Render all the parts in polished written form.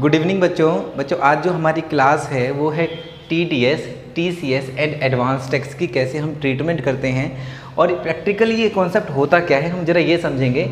Good evening बच्चों आज जो हमारी क्लास है वो है TDS, TCS and advance tax की कैसे हम ट्रीटमेंट करते हैं और प्रैक्टिकली ये कॉन्सेप्ट होता क्या है हम जरा ये समझेंगे।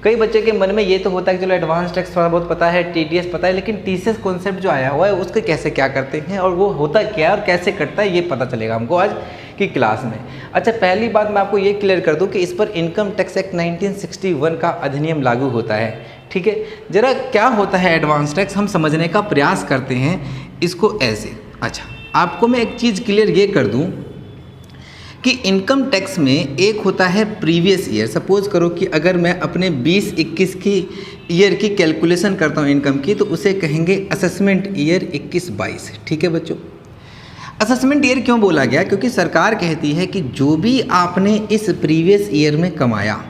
कई बच्चे के मन में ये तो होता है कि चलो एडवांस टैक्स थोड़ा बहुत पता है, TDS पता है, लेकिन TCS कॉन्सेप्ट जो आया हुआ है उसके कैसे क्या करते हैं और वो होता क्या है और कैसे करता है ये पता चलेगा हमको आज की क्लास में। अच्छा, पहली बात मैं आपको ये क्लियर कर दूं कि इस पर इनकम टैक्स एक्ट 1961 का अधिनियम लागू होता है। ठीक है, जरा क्या होता है एडवांस टैक्स हम समझने का प्रयास करते हैं इसको ऐसे। अच्छा, आपको मैं एक चीज़ क्लियर ये कर दूं कि इनकम टैक्स में एक होता है प्रीवियस ईयर। सपोज करो कि अगर मैं अपने 20-21 की ईयर की कैलकुलेशन करता हूँ इनकम की, तो उसे कहेंगे असेसमेंट ईयर 21-22। ठीक है बच्चों, असेसमेंट ईयर क्यों बोला गया? क्योंकि सरकार कहती है कि जो भी आपने इस प्रीवियस ईयर में कमाया,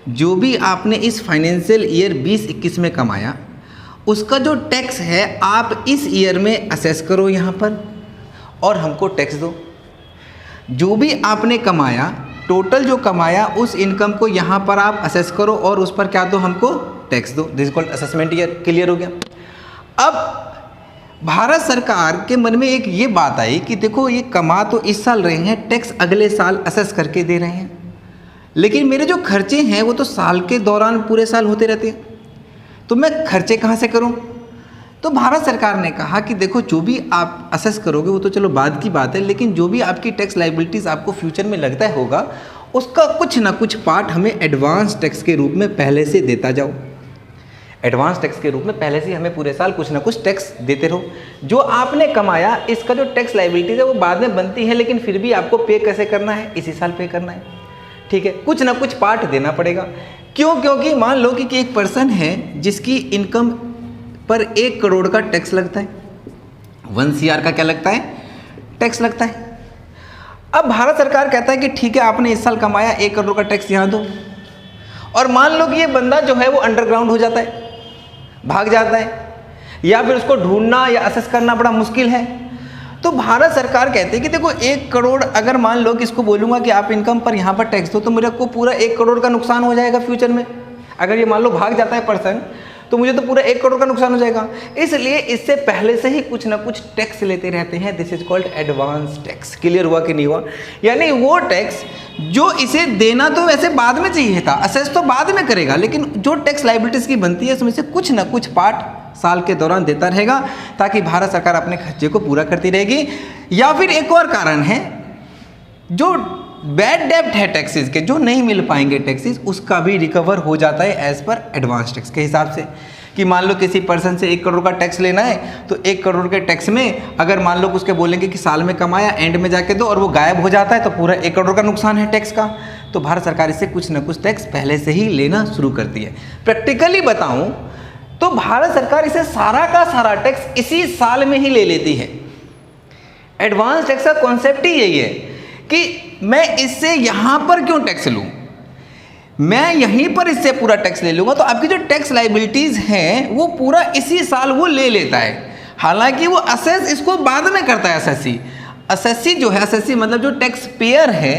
जो भी आपने इस फाइनेंशियल ईयर 20-21 में कमाया, उसका जो टैक्स है आप इस ईयर में असेस करो यहाँ पर और हमको टैक्स दो। जो भी आपने कमाया, टोटल जो कमाया, उस इनकम को यहाँ पर आप असेस करो और उस पर क्या दो, हमको टैक्स दो। This is called assessment year. Clear हो गया? अब भारत सरकार के मन में एक ये बात आई कि देखो ये कमा तो इस साल रहे हैं, टैक्स अगले साल असेस करके दे रहे हैं, लेकिन मेरे जो खर्चे हैं वो तो साल के दौरान पूरे साल होते रहते हैं, तो मैं खर्चे कहाँ से करूँ? तो भारत सरकार ने कहा कि देखो जो भी आप असेस करोगे वो तो चलो बाद की बात है, लेकिन जो भी आपकी टैक्स लाइबिलिटीज़ आपको फ्यूचर में लगता है होगा, उसका कुछ ना कुछ पार्ट हमें एडवांस टैक्स के रूप में पहले से देता जाओ। एडवांस टैक्स के रूप में पहले से हमें पूरे साल कुछ ना कुछ टैक्स देते रहो। जो आपने कमाया इसका जो टैक्स लाइबिलिटीज़ है वो बाद में बनती है, लेकिन फिर भी आपको पे कैसे करना है? इसी साल पे करना है। ठीक है, कुछ ना कुछ पार्ट देना पड़ेगा। क्यों? क्योंकि मान लो कि एक पर्सन है जिसकी इनकम पर 1 करोड़ का टैक्स लगता है, 1 CR का क्या लगता है? टैक्स लगता है। अब भारत सरकार कहता है कि ठीक है आपने इस साल कमाया, 1 करोड़ का टैक्स यहाँ दो, और मान लो कि ये बंदा जो है वो अंडरग्राउंड हो जाता है, भाग जाता है, या फिर उसको ढूंढना या असेस करना बड़ा मुश्किल है, तो भारत सरकार कहते हैं कि देखो 1 करोड़ अगर मान लो कि इसको बोलूँगा कि आप इनकम पर यहाँ पर टैक्स दो, तो मेरे को पूरा 1 करोड़ का नुकसान हो जाएगा फ्यूचर में। अगर ये मान लो भाग जाता है पर्सन, तो मुझे तो पूरा 1 करोड़ का नुकसान हो जाएगा। इसलिए इससे पहले से ही कुछ ना कुछ टैक्स लेते रहते हैं। This is called advance tax. Clear हुआ कि नहीं हुआ? यानी वो टैक्स जो इसे देना तो वैसे बाद में चाहिए था, असेस तो बाद में करेगा, लेकिन जो टैक्स लाइबिलिटीज़ की बनती है उसमें से कुछ ना कुछ पार्ट साल के दौरान देता रहेगा, ताकि भारत सरकार अपने खर्चे को पूरा करती रहेगी। या फिर एक और कारण है, जो बैड डेब्ट है टैक्सेस के, जो नहीं मिल पाएंगे टैक्सेस, उसका भी रिकवर हो जाता है एज पर एडवांस टैक्स के हिसाब से। कि मान लो किसी पर्सन से 1 करोड़ का टैक्स लेना है, तो 1 करोड़ के टैक्स में अगर मान लो उसके बोलेंगे कि साल में कमाया, एंड में जाके दो, और वो गायब हो जाता है, तो पूरा 1 करोड़ का नुकसान है टैक्स का। तो भारत सरकार इससे कुछ ना कुछ टैक्स पहले से ही लेना शुरू करती है। प्रैक्टिकली बताऊं तो भारत सरकार इसे सारा का सारा टैक्स इसी साल में ही ले लेती है। एडवांस टैक्स का कॉन्सेप्ट ही यही है कि मैं इससे यहाँ पर क्यों टैक्स लूँ, मैं यहीं पर इससे पूरा टैक्स ले लूँगा, तो आपकी जो टैक्स लाइबिलिटीज़ हैं वो पूरा इसी साल वो ले लेता है। हालांकि वो असेस इसको बाद में करता है। असेसी जो है, असेसी मतलब जो टैक्स पेयर है,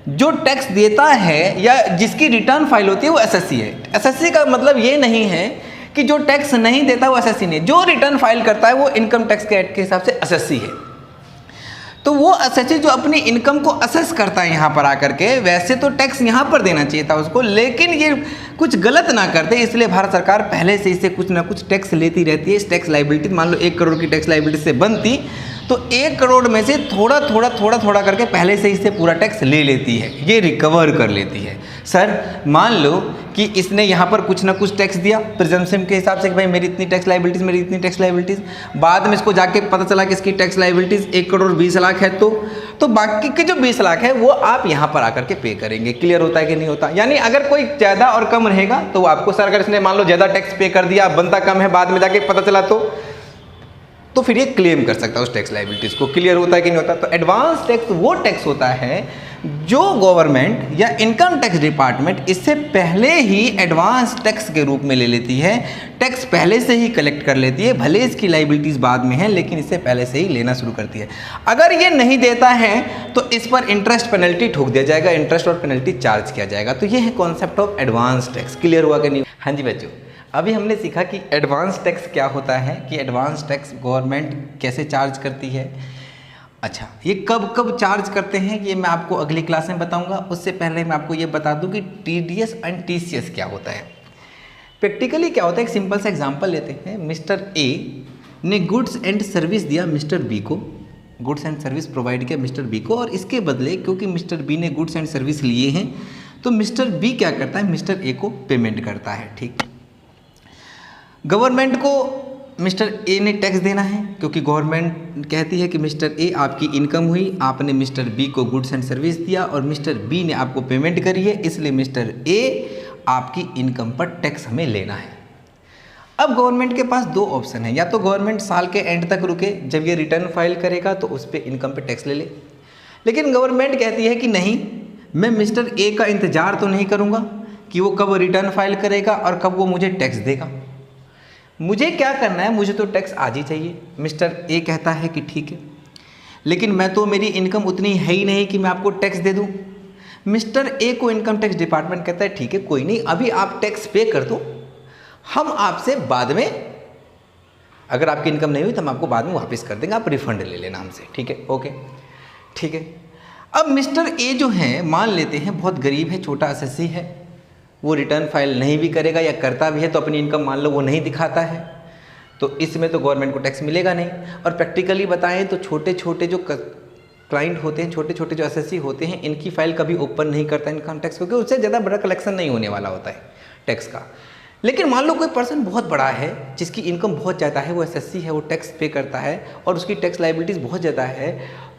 जो टैक्स देता है या जिसकी रिटर्न फाइल होती है, वो असेसी है। असेसी का मतलब ये नहीं है कि जो टैक्स नहीं देता वो असेसी नहीं, जो रिटर्न फाइल करता है वो इनकम टैक्स के एक्ट के हिसाब से असेसी है। तो वो असेसी जो अपनी इनकम को असेस करता है यहाँ पर आकर के, वैसे तो टैक्स यहाँ पर देना चाहिए था उसको, लेकिन ये कुछ गलत ना करते, इसलिए भारत सरकार पहले से इससे कुछ ना कुछ टैक्स लेती रहती है। इस टैक्स लाइबिलिटी मान लो 1 करोड़ की टैक्स लाइबिलिटी से बनती, तो 1 करोड़ में से थोड़ा थोड़ा करके पहले से इससे पूरा टैक्स ले लेती है, ये रिकवर कर लेती है। सर मान लो कि इसने यहाँ पर कुछ ना कुछ टैक्स दिया प्रिजम्पशन के हिसाब से कि भाई मेरी इतनी टैक्स लाइबिलिटीज़, मेरी इतनी टैक्स लाइबिलिटीज़, बाद में इसको जाके पता चला कि इसकी टैक्स लाइबिलिटीज़ 1 करोड़ 20 लाख है, तो बाकी के जो 20 लाख है वो आप यहाँ पर आकर के पे करेंगे। क्लियर होता है कि नहीं होता? यानी अगर कोई ज़्यादा और कम रहेगा तो आपको, सर अगर इसने मान लो ज़्यादा टैक्स पे कर दिया, बनता कम है, बाद में जाके पता चला तो फिर ये क्लेम कर सकता है उस टैक्स लाइबिलिटीज़ को। क्लियर होता है कि नहीं होता? तो एडवांस टैक्स वो टैक्स होता है जो गवर्नमेंट या इनकम टैक्स डिपार्टमेंट इससे पहले ही एडवांस टैक्स के रूप में ले लेती है, टैक्स पहले से ही कलेक्ट कर लेती है, भले इसकी लाइबिलिटीज़ बाद में है, लेकिन इससे पहले से ही लेना शुरू करती है। अगर ये नहीं देता है तो इस पर इंटरेस्ट पेनल्टी ठोक दिया जाएगा, इंटरेस्ट और पेनल्टी चार्ज किया जाएगा। तो ये है concept of advance tax. Clear हुआ कि नहीं? हाँ जी बच्चों, अभी हमने सीखा कि एडवांस टैक्स क्या होता है, कि एडवांस टैक्स गवर्नमेंट कैसे चार्ज करती है। अच्छा, ये कब कब चार्ज करते हैं ये मैं आपको अगली क्लास में बताऊंगा। उससे पहले मैं आपको ये बता दूं कि टीडीएस एंड टीसीएस क्या होता है। प्रैक्टिकली क्या होता है, एक सिंपल सा एग्जांपल लेते हैं। मिस्टर ए ने गुड्स एंड सर्विस दिया मिस्टर बी को, गुड्स एंड सर्विस प्रोवाइड किया मिस्टर बी को, और इसके बदले क्योंकि मिस्टर बी ने गुड्स एंड सर्विस लिए हैं तो मिस्टर बी क्या करता है, मिस्टर ए को पेमेंट करता है। ठीक, गवर्नमेंट को मिस्टर ए ने टैक्स देना है क्योंकि गवर्नमेंट कहती है कि मिस्टर ए आपकी इनकम हुई, आपने मिस्टर बी को गुड्स एंड सर्विस दिया और मिस्टर बी ने आपको पेमेंट करी है, इसलिए मिस्टर ए आपकी इनकम पर टैक्स हमें लेना है। अब गवर्नमेंट के पास दो ऑप्शन है, या तो गवर्नमेंट साल के एंड तक रुके, जब ये रिटर्न फाइल करेगा तो उस पर इनकम पे टैक्स ले ले, लेकिन गवर्नमेंट कहती है कि नहीं, मैं मिस्टर ए का इंतज़ार तो नहीं करूँगा कि वो कब रिटर्न फाइल करेगा और कब वो मुझे टैक्स देगा, मुझे क्या करना है, मुझे तो टैक्स आज ही चाहिए। मिस्टर ए कहता है कि ठीक है, लेकिन मैं तो, मेरी इनकम उतनी है ही नहीं कि मैं आपको टैक्स दे दूँ। मिस्टर ए को इनकम टैक्स डिपार्टमेंट कहता है ठीक है, कोई नहीं, अभी आप टैक्स पे कर दो, हम आपसे बाद में, अगर आपकी इनकम नहीं हुई तो हम आपको बाद में वापस कर देंगे, आप रिफंड ले लेना हमसे। ठीक है, ओके, ठीक है। अब मिस्टर ए जो है, मान लेते हैं बहुत गरीब है, छोटा एसएससी है, वो रिटर्न फाइल नहीं भी करेगा या करता भी है तो अपनी इनकम मान लो वो नहीं दिखाता है, तो इसमें तो गवर्नमेंट को टैक्स मिलेगा नहीं। और प्रैक्टिकली बताएं तो छोटे छोटे जो क्लाइंट होते हैं, छोटे छोटे जो एसएससी होते हैं, इनकी फाइल कभी ओपन नहीं करता इनकम टैक्स, क्योंकि उससे ज़्यादा बड़ा कलेक्शन नहीं होने वाला होता है टैक्स का। लेकिन मान लो कोई पर्सन बहुत बड़ा है, जिसकी इनकम बहुत ज़्यादा है, वो एसएससी है, वो टैक्स पे करता है और उसकी टैक्स लायबिलिटीज़ बहुत ज़्यादा है,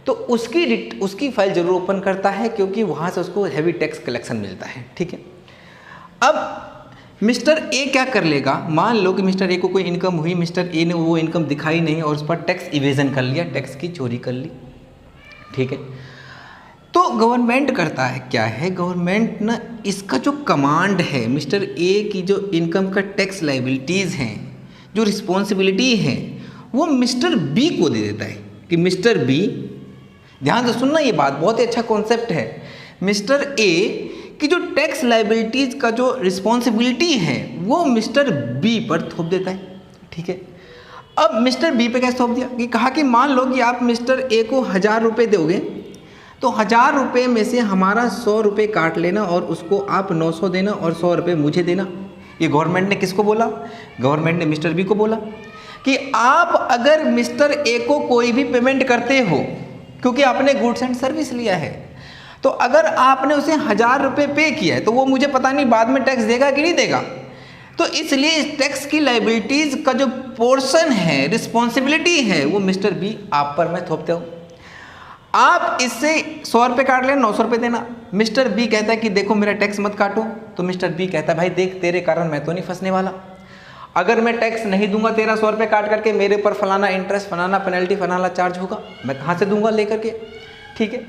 तो उसकी फाइल जरूर ओपन करता है क्योंकि वहाँ से उसको हैवी टैक्स कलेक्शन मिलता है। ठीक है, अब मिस्टर ए क्या कर लेगा, मान लो कि मिस्टर ए को कोई इनकम हुई, मिस्टर ए ने वो इनकम दिखाई नहीं और उस पर टैक्स इवेजन कर लिया, टैक्स की चोरी कर ली। ठीक है, तो गवर्नमेंट करता है क्या है, गवर्नमेंट ना इसका जो कमांड है, मिस्टर ए की जो इनकम का टैक्स लायबिलिटीज़ हैं, जो रिस्पॉन्सिबिलिटी है, वो मिस्टर बी को दे देता है कि मिस्टर बी, ध्यान से सुनना, ये बात बहुत ही अच्छा कॉन्सेप्ट है। मिस्टर ए की जो टैक्स लायबिलिटीज़ का जो रिस्पॉन्सिबिलिटी है वो मिस्टर बी पर थोप देता है। ठीक है, अब मिस्टर बी पे कैसे थोप दिया कि कहा कि मान लो कि आप मिस्टर ए को 1000 रुपये दोगे तो 1000 रुपये में से हमारा 100 रुपये काट लेना और उसको आप 900 देना और 100 रुपये मुझे देना। ये गवर्नमेंट ने किसको बोला, गवर्नमेंट ने मिस्टर बी को बोला कि आप अगर मिस्टर ए को कोई भी पेमेंट करते हो, क्योंकि आपने गुड्स एंड सर्विस लिया है, तो अगर आपने उसे 1000 रुपये पे किया है तो वो मुझे पता नहीं बाद में टैक्स देगा कि नहीं देगा, तो इसलिए इस टैक्स की लायबिलिटीज़ का जो पोर्शन है, रिस्पॉन्सिबिलिटी है, वो मिस्टर बी आप पर मैं थोपता हूँ। आप इससे 100 रुपये काट लेना, 900 रुपये देना। मिस्टर बी कहता है कि देखो मेरा टैक्स मत काटो, तो मिस्टर बी कहता है भाई देख, तेरे कारण मैं तो नहीं फंसने वाला, अगर मैं टैक्स नहीं दूंगा तेरा 100 रुपये काट करके, मेरे पर फलाना इंटरेस्ट, फलाना पेनल्टी, फलाना चार्ज होगा, मैं कहाँ से दूंगा लेकर के। ठीक है,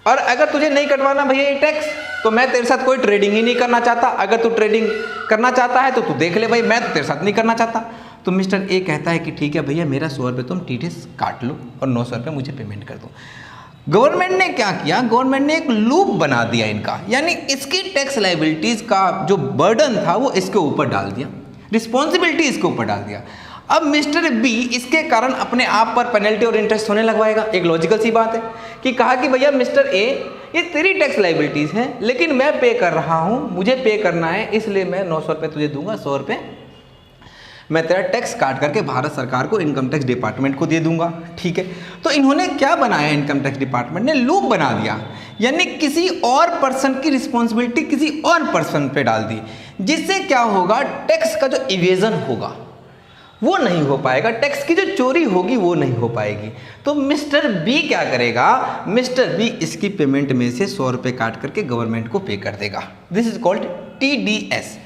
और अगर तुझे नहीं कटवाना भैया ये टैक्स, तो मैं तेरे साथ कोई ट्रेडिंग ही नहीं करना चाहता, अगर तू ट्रेडिंग करना चाहता है तो तू देख ले भाई, मैं तो तेरे साथ नहीं करना चाहता। तो मिस्टर ए कहता है कि ठीक है भैया, मेरा 100 रुपये तुम टीडीएस काट लो और 900 रुपये मुझे पेमेंट कर दो। गवर्नमेंट ने क्या किया, गवर्नमेंट ने एक लूप बना दिया इनका, यानी इसकी टैक्स लायबिलिटीज़ का जो बर्डन था वो इसके ऊपर डाल दिया, रिस्पॉन्सिबिलिटी इसके ऊपर डाल दिया। अब मिस्टर बी इसके कारण अपने आप पर पेनल्टी और इंटरेस्ट होने लगवाएगा। एक लॉजिकल सी बात है कि कहा कि भैया मिस्टर ए, ये तेरी टैक्स लायबिलिटीज़ हैं लेकिन मैं पे कर रहा हूँ, मुझे पे करना है, इसलिए मैं 900 रुपये तुझे दूंगा, 100 रुपये मैं तेरा टैक्स काट करके भारत सरकार को, इनकम टैक्स डिपार्टमेंट को दे दूंगा। ठीक है, तो इन्होंने क्या बनाया, इनकम टैक्स डिपार्टमेंट ने लूप बना दिया, यानी किसी और पर्सन की रिस्पॉन्सिबिलिटी किसी और पर्सन पे डाल दी, जिससे क्या होगा, टैक्स का जो इवेजन होगा वो नहीं हो पाएगा, टैक्स की जो चोरी होगी वो नहीं हो पाएगी। तो मिस्टर बी क्या करेगा, मिस्टर बी इसकी पेमेंट में से 100 रुपये काट करके गवर्नमेंट को पे कर देगा। This is called TDS,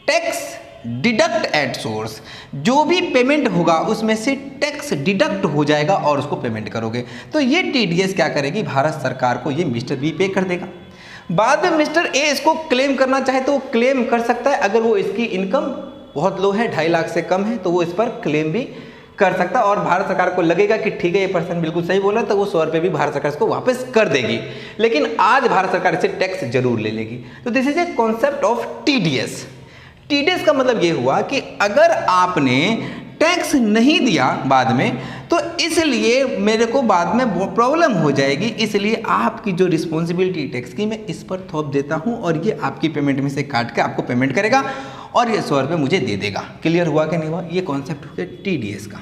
tax deduct at source. जो भी पेमेंट होगा उसमें से टैक्स डिडक्ट हो जाएगा और उसको पेमेंट करोगे। तो ये टीडीएस क्या करेगी, भारत सरकार को ये मिस्टर बी पे कर देगा। बाद में मिस्टर ए इसको क्लेम करना चाहे तो वो क्लेम कर सकता है, अगर वो इसकी इनकम बहुत लो है, 2.5 लाख से कम है, तो वो इस पर क्लेम भी कर सकता है और भारत सरकार को लगेगा कि ठीक है ये पर्सन बिल्कुल सही बोला, तो वो 100 रुपये भी भारत सरकार इसको वापस कर देगी। लेकिन आज भारत सरकार इससे टैक्स जरूर ले लेगी। तो this is a concept of TDS. TDS का मतलब ये हुआ कि अगर आपने टैक्स नहीं दिया बाद में तो इसलिए मेरे को बाद में प्रॉब्लम हो जाएगी, इसलिए आपकी जो रिस्पॉन्सिबिलिटी टैक्स की मैं इस पर थोप देता हूं और ये आपकी पेमेंट में से काट के आपको पेमेंट करेगा और ये 100 रुपये मुझे दे देगा। क्लियर हुआ कि नहीं हुआ? ये कॉन्सेप्ट हो गया टीडीएस का।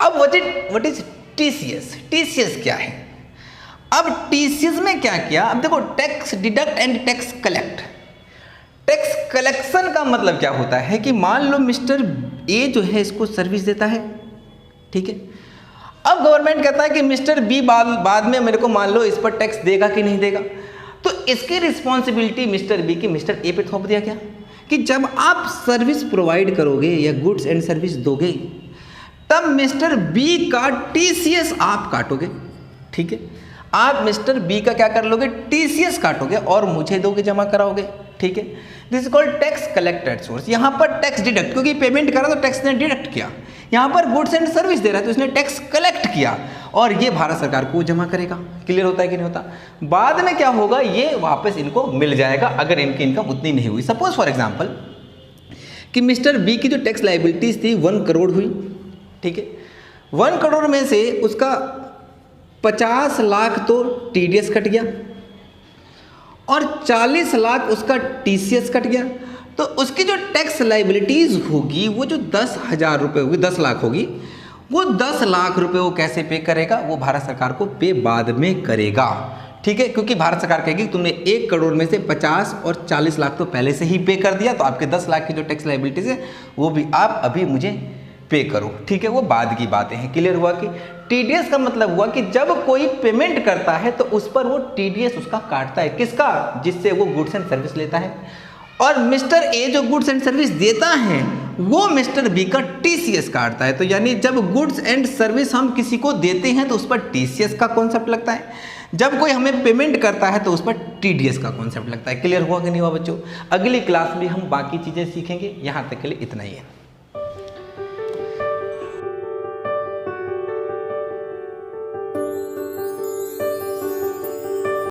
अब व्हाट इज टीसीएस? टीसीएस क्या है? अब टीसीएस में क्या किया, अब देखो tax deduct and tax collect. Tax collection का मतलब क्या होता है कि मान लो मिस्टर ए जो है इसको सर्विस देता है, ठीक है। अब गवर्नमेंट कहता है कि मिस्टर बी बाद में मेरे को मान लो इस पर टैक्स देगा कि नहीं देगा, तो इसकी रिस्पॉन्सिबिलिटी मिस्टर बी की मिस्टर ए पे थोप दिया गया कि जब आप सर्विस प्रोवाइड करोगे या गुड्स एंड सर्विस दोगे तब मिस्टर बी का टीसीएस आप काटोगे, ठीक है। आप मिस्टर बी का क्या कर लोगे? टीसीएस काटोगे और मुझे दोगे, जमा कराओगे, ठीक है। This is called tax collected source. यहाँ पर टैक्स डिडक्ट, क्योंकि पेमेंट करा तो टैक्स ने डिडक्ट किया, यहाँ पर गुड्स एंड सर्विस दे रहा है तो इसने टैक्स कलेक्ट किया और ये भारत सरकार को जमा करेगा। क्लियर होता है कि नहीं होता? बाद में क्या होगा, ये वापस इनको मिल जाएगा अगर इनकी इनकम उतनी नहीं हुई। सपोज फॉर एग्जाम्पल कि मिस्टर बी की जो टैक्स लाइबिलिटीज थी 1 करोड़ हुई, ठीक है। 1 करोड़ में से उसका 50 लाख तो टीडीएस कट गया और 40 लाख उसका टीसीएस कट गया, तो उसकी जो टैक्स लाइबिलिटीज होगी वो जो 10,000 रुपये होगी, 10 लाख होगी, वो 10 लाख रुपए वो कैसे पे करेगा? वो भारत सरकार को पे बाद में करेगा, ठीक है। क्योंकि भारत सरकार कहेगी तुमने 1 करोड़ में से 50 और 40 लाख तो पहले से ही पे कर दिया, तो आपके 10 लाख की जो टैक्स लाइबिलिटीज है वो भी आप अभी मुझे पे करो, ठीक है। वो बाद की बातें हैं। क्लियर हुआ कि टीडीएस का मतलब हुआ कि जब कोई पेमेंट करता है तो उस पर वो टीडीएस उसका काटता है, किसका? जिससे वो गुड्स एंड सर्विस लेता है, और मिस्टर ए जो गुड्स एंड सर्विस देता है वो मिस्टर बी का टीसीएस काटता है। तो यानी जब गुड्स एंड सर्विस हम किसी को देते हैं तो उस पर टीसीएस का कॉन्सेप्ट लगता है, जब कोई हमें पेमेंट करता है तो उस पर टीडीएस का कॉन्सेप्ट लगता है। क्लियर हुआ कि नहीं हुआ बच्चों? अगली क्लास में हम बाकी चीज़ें सीखेंगे। यहाँ तक के लिए इतना ही है।